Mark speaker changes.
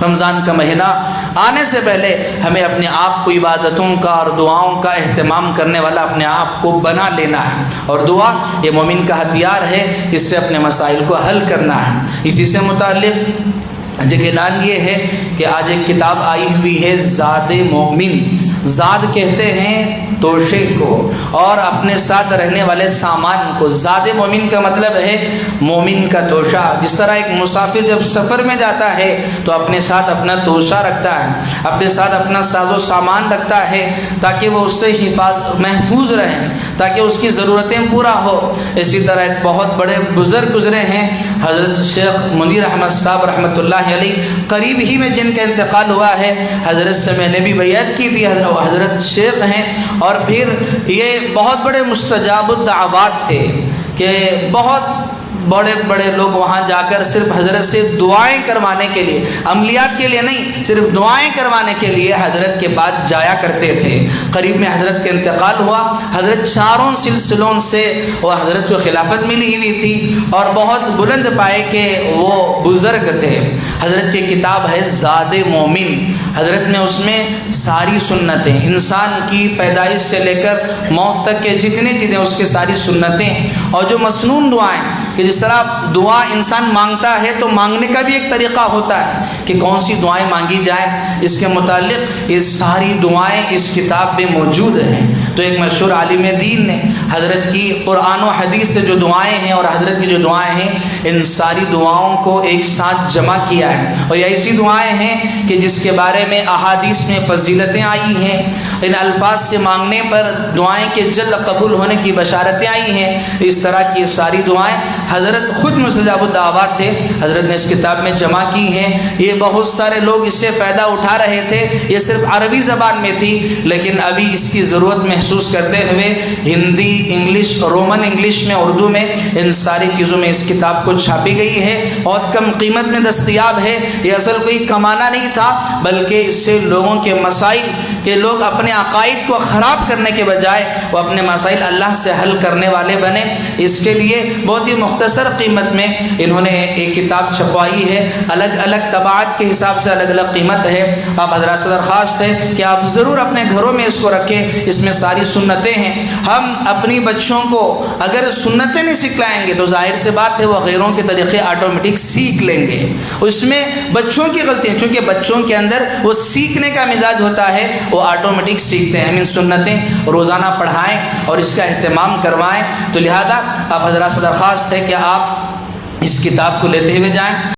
Speaker 1: رمضان کا مہینہ آنے سے پہلے ہمیں اپنے آپ کو عبادتوں کا اور دعاؤں کا اہتمام کرنے والا اپنے آپ کو بنا لینا ہے، اور دعا یہ مومن کا ہتھیار ہے، اس سے اپنے مسائل کو حل کرنا ہے۔ اسی سے متعلق ایک اعلان یہ ہے کہ آج ایک کتاب آئی ہوئی ہے زاد مومن۔ زاد کہتے ہیں توشے کو اور اپنے ساتھ رہنے والے سامان کو۔ زاد مومن کا مطلب ہے مومن کا توشہ۔ جس طرح ایک مسافر جب سفر میں جاتا ہے تو اپنے ساتھ اپنا توشہ رکھتا ہے، اپنے ساتھ اپنا ساز و سامان رکھتا ہے تاکہ وہ اس سے محفوظ رہیں، تاکہ اس کی ضرورتیں پورا ہو۔ اسی طرح ایک بہت بڑے بزرگ گزرے ہیں حضرت شیخ منیر احمد صاحب رحمۃ اللہ علیہ، قریب ہی میں جن کا انتقال ہوا ہے۔ حضرت سے میں نے بھی بیعت کی تھی، حضرت شیخ ہیں، اور پھر یہ بہت بڑے مستجاب الدعوات تھے کہ بہت بڑے بڑے لوگ وہاں جا کر صرف حضرت سے دعائیں کروانے کے لیے، عملیات کے لیے نہیں، صرف دعائیں کروانے کے لیے حضرت کے بعد جایا کرتے تھے۔ قریب میں حضرت کا انتقال ہوا، حضرت چاروں سلسلوں سے وہ حضرت کو خلافت ملی ہوئی تھی اور بہت بلند پائے کہ وہ بزرگ تھے۔ حضرت کی کتاب ہے زاد مومن۔ حضرت نے اس میں ساری سنتیں، انسان کی پیدائش سے لے کر موت تک کے جتنی چیزیں، اس کی ساری سنتیں اور جو مسنون دعائیں، کہ جس طرح دعا انسان مانگتا ہے تو مانگنے کا بھی ایک طریقہ ہوتا ہے کہ کون سی دعائیں مانگی جائیں، اس کے متعلق یہ ساری دعائیں اس کتاب میں موجود ہیں۔ تو ایک مشہور عالم دین نے حضرت کی قرآن و حدیث سے جو دعائیں ہیں اور حضرت کی جو دعائیں ہیں، ان ساری دعاؤں کو ایک ساتھ جمع کیا ہے، اور یہ ایسی دعائیں ہیں کہ جس کے بارے میں احادیث میں فضیلتیں آئی ہیں، ان الفاظ سے مانگنے پر دعائیں کے جلد قبول ہونے کی بشارتیں آئی ہیں۔ اس طرح کی ساری دعائیں حضرت خود مستجاب الدعوات تھے، حضرت نے اس کتاب میں جمع کی ہیں۔ یہ بہت سارے لوگ اس سے فائدہ اٹھا رہے تھے، یہ صرف عربی زبان میں تھی، لیکن ابھی اس کی ضرورت محسوس کرتے ہوئے ہندی، انگلش، رومن انگلش میں، اردو میں، ان ساری چیزوں میں اس کتاب کو چھاپی گئی ہے۔ بہت کم قیمت میں دستیاب ہے۔ یہ اصل کوئی کمانا نہیں تھا، بلکہ اس سے لوگوں کے مسائل، کہ لوگ اپنے عقائد کو خراب کرنے کے بجائے وہ اپنے مسائل اللہ سے حل کرنے والے بنے، اس کے لیے بہت ہی مختصر قیمت میں انہوں نے ایک کتاب چھپوائی ہے۔ الگ الگ طبعات کے حساب سے الگ الگ قیمت ہے۔ آپ حضرات سے درخواست ہے کہ آپ ضرور اپنے گھروں میں اس کو رکھیں۔ اس میں ساری سنتیں ہیں۔ ہم اپنی بچوں کو اگر سنتیں نہیں سکھلائیں گے تو ظاہر سے بات ہے وہ غیروں کے طریقے آٹومیٹک سیکھ لیں گے۔ اس میں بچوں کی غلطی ہے، چونکہ بچوں کے اندر وہ سیکھنے کا مزاج ہوتا ہے، وہ آٹومیٹک سیکھتے ہیں۔ ہم ان سنتیں روزانہ پڑھائیں اور اس کا اہتمام کروائیں۔ تو لہذا آپ حضرات سے درخواست ہے کہ آپ اس کتاب کو لیتے ہوئے جائیں۔